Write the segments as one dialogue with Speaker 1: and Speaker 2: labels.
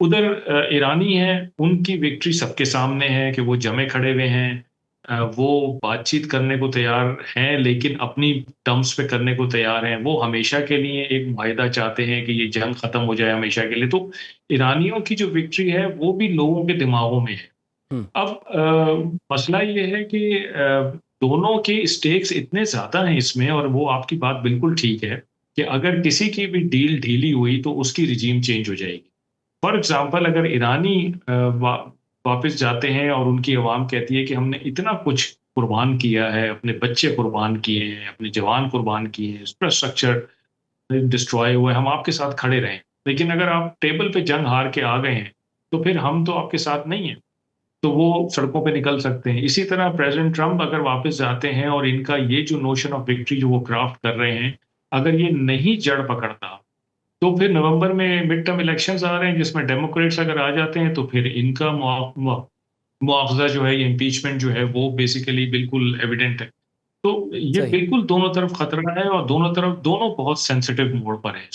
Speaker 1: उधर ईरानी हैं, उनकी विक्ट्री सबके सामने है कि वो जमे खड़े हुए हैं। वो बातचीत करने को तैयार हैं, लेकिन अपनी टर्म्स पे करने को तैयार हैं। वो हमेशा के लिए एक मुआहिदा चाहते हैं कि ये जंग खत्म हो जाए हमेशा के लिए। तो ईरानियों की जो विक्ट्री है वो भी लोगों के दिमागों में है।
Speaker 2: हम्म।
Speaker 1: अब मसला ये है कि दोनों के स्टेक्स इतने ज्यादा हैं इसमें, और वो आपकी बात बिल्कुल ठीक है कि अगर किसी की भी डील ढीली हुई तो उसकी रिजीम चेंज हो जाएगी। फॉर एग्जाम्पल, अगर ईरानी वापस जाते हैं और उनकी अवाम कहती है कि हमने इतना कुछ कुर्बान किया है, अपने बच्चे कुर्बान किए हैं, अपने जवान कुर्बान किए हैं, इंफ्रास्ट्रक्चर डिस्ट्रॉय हुए, हम आपके साथ खड़े रहें, लेकिन अगर आप टेबल पे जंग हार के आ गए हैं तो फिर हम तो आपके साथ नहीं हैं। तो वो सड़कों पे निकल सकते हैं। इसी तरह प्रेसिडेंट ट्रम्प अगर वापस जाते हैं और इनका ये जो नोशन ऑफ विक्ट्री जो वो क्राफ्ट कर रहे हैं, अगर ये नहीं जड़ पकड़ता, तो फिर नवंबर में मिड टर्म इलेक्शंस आ रहे हैं जिसमें डेमोक्रेट्स अगर आ जाते हैं तो फिर इनका मुआवजा जो है, ये इम्पीचमेंट जो है, वो बेसिकली बिल्कुल एविडेंट है। तो ये
Speaker 2: सही।
Speaker 1: बिल्कुल दोनों तरफ खतरा है, और दोनों तरफ दोनों बहुत सेंसिटिव मोड़ पर है।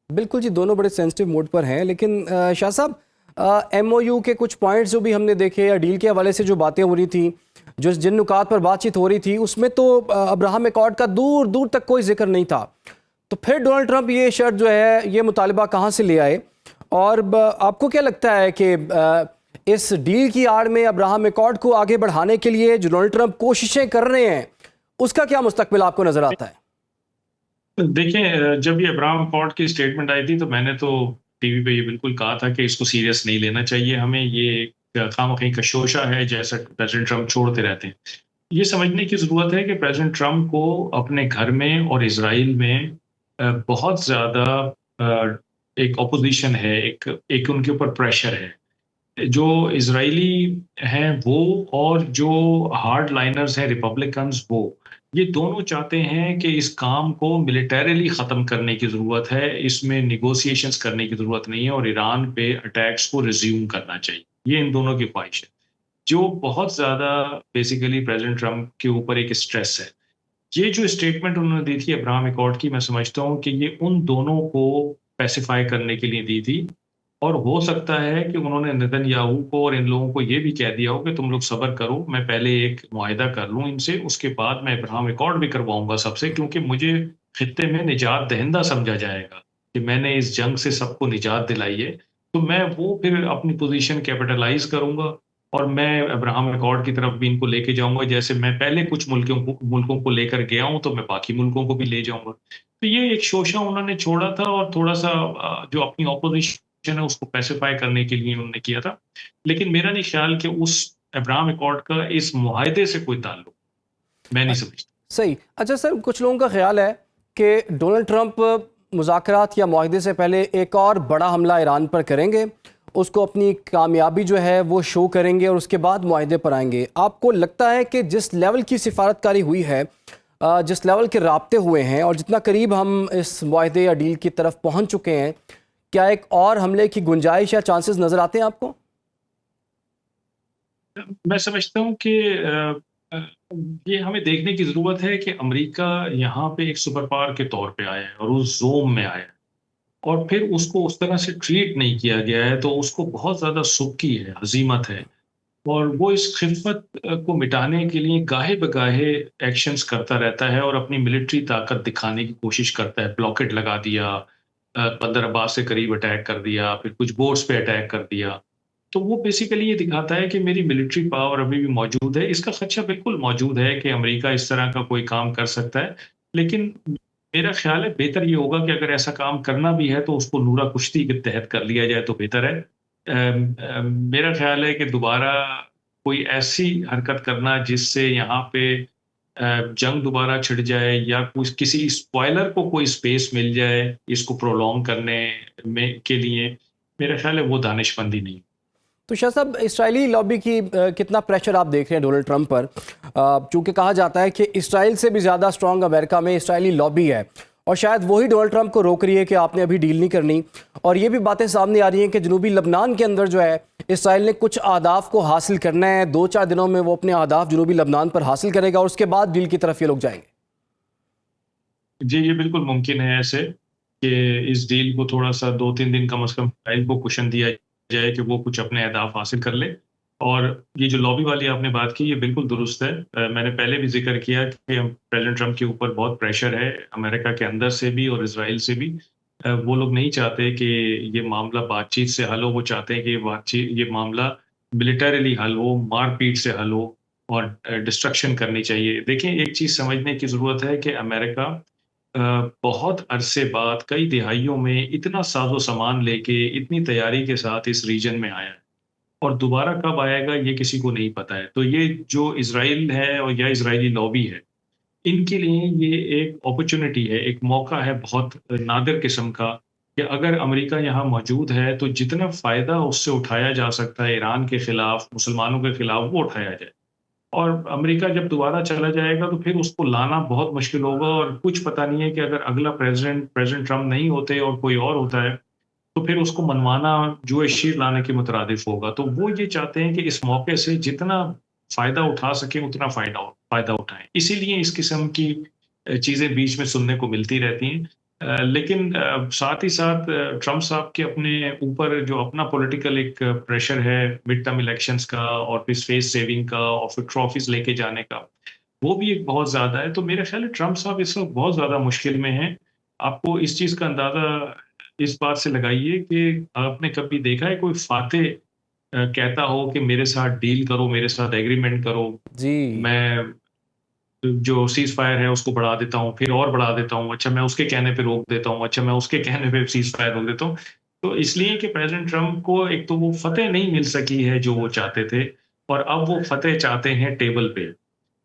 Speaker 2: बिल्कुल जी, दोनों बड़े सेंसिटिव मोड पर हैं, लेकिन शाह साहब, एमओयू के कुछ पॉइंट्स जो भी हमने देखे या डील के हवाले से जो बातें हो रही थी, जो जिन नुकात पर बातचीत हो रही थी, उसमें तो अब्राहम एकॉर्ड का दूर दूर तक कोई जिक्र नहीं था। तो फिर डोनाल्ड ट्रंप ये शर्त जो है, ये मुतालबा कहाँ से ले आए? और आपको क्या लगता है कि इस डील की आड़ में अब्राहम एकॉर्ड को आगे बढ़ाने के लिए जो डोनाल्ड ट्रंप कोशिशें कर रहे हैं, उसका क्या मुस्तकबिल आपको नजर आता है?
Speaker 1: देखिए, जब ये अब्राहम अकॉर्ड की स्टेटमेंट आई थी तो मैंने तो टीवी पे ये बिल्कुल कहा था कि इसको सीरियस नहीं लेना चाहिए हमें, ये खामखी का शोशा है जैसा प्रेसिडेंट ट्रम्प छोड़ते रहते हैं। ये समझने की जरूरत है कि प्रेसिडेंट ट्रम्प को अपने घर में और इसराइल में बहुत ज्यादा अ, एक ऑपोजिशन है, एक एक उनके ऊपर प्रेशर है। जो इजरायली हैं वो, और जो हार्ड लाइनर्स हैं रिपब्लिकन्स, वो ये दोनों चाहते हैं कि इस काम को मिलिटरीली खत्म करने की जरूरत है, इसमें निगोशिएशंस करने की जरूरत नहीं है, और ईरान पे अटैक्स को रिज्यूम करना चाहिए। ये इन दोनों की ख्वाहिश है, जो बहुत ज्यादा बेसिकली प्रेसिडेंट ट्रम्प के ऊपर एक स्ट्रेस है। ये जो स्टेटमेंट उन्होंने दी थी अब्राहम अकॉर्ड की, मैं समझता हूँ कि ये उन दोनों को पैसिफाई करने के लिए दी थी। और हो सकता है कि उन्होंने नेतन्याहू को और इन लोगों को ये भी कह दिया हो कि तुम लोग सब्र करो, मैं पहले एक मुआहिदा कर लूं इनसे, उसके बाद मैं अब्राहम अकॉर्ड भी करवाऊंगा सबसे, क्योंकि मुझे खित्ते में निजात दहिंदा समझा जाएगा कि मैंने इस जंग से सबको निजात दिलाई है। तो मैं वो फिर अपनी पोजीशन कैपिटलाइज करूंगा, और मैं अब्राहम अकॉर्ड की तरफ भी इनको लेके जाऊंगा, जैसे मैं पहले कुछ मुल्कों को लेकर गया हूं, तो मैं बाकी मुल्कों को भी ले जाऊंगा। तो ये एक शोशा उन्होंने छोड़ा था, और थोड़ा सा जो अपनी ऑपोजिशन है उसको पैसिफाई करने के लिए उन्होंने किया था। लेकिन मेरा नहीं ख्याल कि उस अब्राहम अकॉर्ड का इस मुआहदे से कोई ताल्लुक, मैं नहीं समझता।
Speaker 2: सही। अच्छा सर, कुछ लोगों का ख्याल है कि डोनाल्ड ट्रंप मुज़ाकरात या मुआहदे से पहले एक और बड़ा हमला ईरान पर करेंगे, उसको अपनी कामयाबी जो है वो शो करेंगे और उसके बाद मुआहदे पर आएंगे। आपको लगता है कि जिस लेवल की सिफारतकारी हुई है, जिस लेवल के राब्ते हुए हैं और जितना करीब हम इस मुआहदे या डील की तरफ पहुंच चुके हैं, क्या एक और हमले की गुंजाइश या चांसेस नज़र आते हैं आपको?
Speaker 1: मैं समझता हूँ कि अ, ये हमें देखने की जरूरत है कि अमेरिका यहाँ पे एक सुपर पावर के तौर पे आया है और उस जोम में आया है, और फिर उसको उस तरह से ट्रीट नहीं किया गया है, तो उसको बहुत ज्यादा सुक्की है, हजीमत है। और वो इस खिदमत को मिटाने के लिए गाहे बगाहे एक्शंस करता रहता है, और अपनी मिलिट्री ताकत दिखाने की कोशिश करता है। ब्लॉकेट लगा दिया, बंदर अब्बास से करीब अटैक कर दिया, फिर कुछ बोर्ड्स पे अटैक कर दिया। तो वो बेसिकली ये दिखाता है कि मेरी मिलिट्री पावर अभी भी मौजूद है। इसका खदशा बिल्कुल मौजूद है कि अमेरिका इस तरह का कोई काम कर सकता है, लेकिन मेरा ख्याल है बेहतर ये होगा कि अगर ऐसा काम करना भी है तो उसको नूरा कुश्ती के तहत कर लिया जाए तो बेहतर है। मेरा ख्याल है कि दोबारा कोई ऐसी हरकत करना जिससे यहाँ पे जंग दोबारा छिड़ जाए, या कुछ किसी स्पॉइलर को कोई स्पेस मिल जाए इसको प्रोलॉन्ग करने में के लिए, मेरा ख्याल है वो दानिशमंदी नहीं।
Speaker 2: तो शाह साहब, इसराइली लॉबी की कितना प्रेशर आप देख रहे हैं डोनाल्ड ट्रंप पर? चूंकि कहा जाता है कि इसराइल से भी ज़्यादा स्ट्रांग अमेरिका में इसराइली लॉबी है, और शायद वही डोनाल्ड ट्रंप को रोक रही है कि आपने अभी डील नहीं करनी। और ये भी बातें सामने आ रही हैं कि जनूबी लबनान के अंदर जो है, इसराइल ने कुछ अहदाफ को हासिल करना है, 2-4 दिनों में वो अपने अहदाफ जनूबी लबनान पर हासिल करेगा और उसके बाद डील की तरफ ये लोग जाएंगे।
Speaker 1: जी, ये बिल्कुल मुमकिन है ऐसे कि इस डील को थोड़ा सा 2-3 दिन कम से कम इसराइल को कुशन दिया जाए कि वो कुछ अपने अहदाफ हासिल कर ले। और ये जो लॉबी वाली आपने बात की, ये बिल्कुल दुरुस्त है। मैंने पहले भी ज़िक्र किया कि प्रेज़िडेंट ट्रंप के ऊपर बहुत प्रेशर है, अमेरिका के अंदर से भी और इज़राइल से भी। वो लोग नहीं चाहते कि ये मामला बातचीत से हल हो, वो चाहते हैं कि ये मामला मिलिटरीली हल हो, मार-पीट से हल हो और डिस्ट्रक्शन करनी चाहिए। देखिए, एक चीज़ समझने की ज़रूरत है कि अमेरिका बहुत अरसे बाद कई दिहाइयों में इतना साज़ो-सामान लेके, इतनी तैयारी के साथ इस रीजन में आया है और दोबारा कब आएगा ये किसी को नहीं पता है। तो ये जो इज़राइल है और या इज़राइली लॉबी है, इनके लिए ये एक अपॉर्च्युनिटी है, एक मौका है बहुत नादिर किस्म का कि अगर अमेरिका यहाँ मौजूद है, तो जितना फ़ायदा उससे उठाया जा सकता है ईरान के खिलाफ, मुसलमानों के खिलाफ, वो उठाया जाए। और अमेरिका जब दोबारा चला जाएगा तो फिर उसको लाना बहुत मुश्किल होगा और कुछ पता नहीं है कि अगर अगला प्रेज़िडेंट ट्रम्प नहीं होते और कोई और होता है, तो फिर उसको मनवाना जुए शीर लाने के मुतरादिफ होगा। तो वो ये चाहते हैं कि इस मौके से जितना फ़ायदा उठा सकें, उतना फ़ायदा उठाएँ। इसीलिए इस किस्म की चीज़ें बीच में सुनने को मिलती रहती हैं। लेकिन साथ ही साथ ट्रम्प साहब के अपने ऊपर जो अपना पॉलिटिकल एक प्रेशर है मिड टर्म इलेक्शंस का और फिर फेस सेविंग का और फिर ट्रॉफीज़ लेके जाने का, वो भी एक बहुत ज़्यादा है। तो मेरा ख़्याल है ट्रम्प साहब इस वक़्त बहुत ज़्यादा मुश्किल में हैं। आपको इस चीज़ का अंदाज़ा इस बात से लगाइए कि आपने कभी देखा है कोई फ़ातेह कहता हो कि मेरे साथ डील करो, मेरे साथ एग्रीमेंट करो,
Speaker 2: जी।
Speaker 1: मैं जो सीज़ फायर है उसको बढ़ा देता हूँ, फिर और बढ़ा देता हूँ, अच्छा मैं उसके कहने पे रोक देता हूँ, अच्छा मैं उसके कहने पे सीज़ फायर रोक देता हूँ। तो इसलिए कि प्रेज़िडेंट ट्रम्प को एक तो वो फ़तह नहीं मिल सकी है जो वो चाहते थे और अब वो फ़तह चाहते हैं टेबल पे।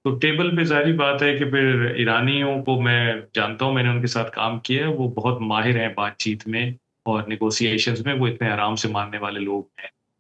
Speaker 1: तो टेबल पे ज़ाहिर-सी बात है कि फिर ईरानियों को मैं जानता हूँ, मैंने उनके साथ काम किया है, वो बहुत माहिर हैं बातचीत में और नेगोशिएशंस में, वो इतने आराम से मानने वाले लोग हैं।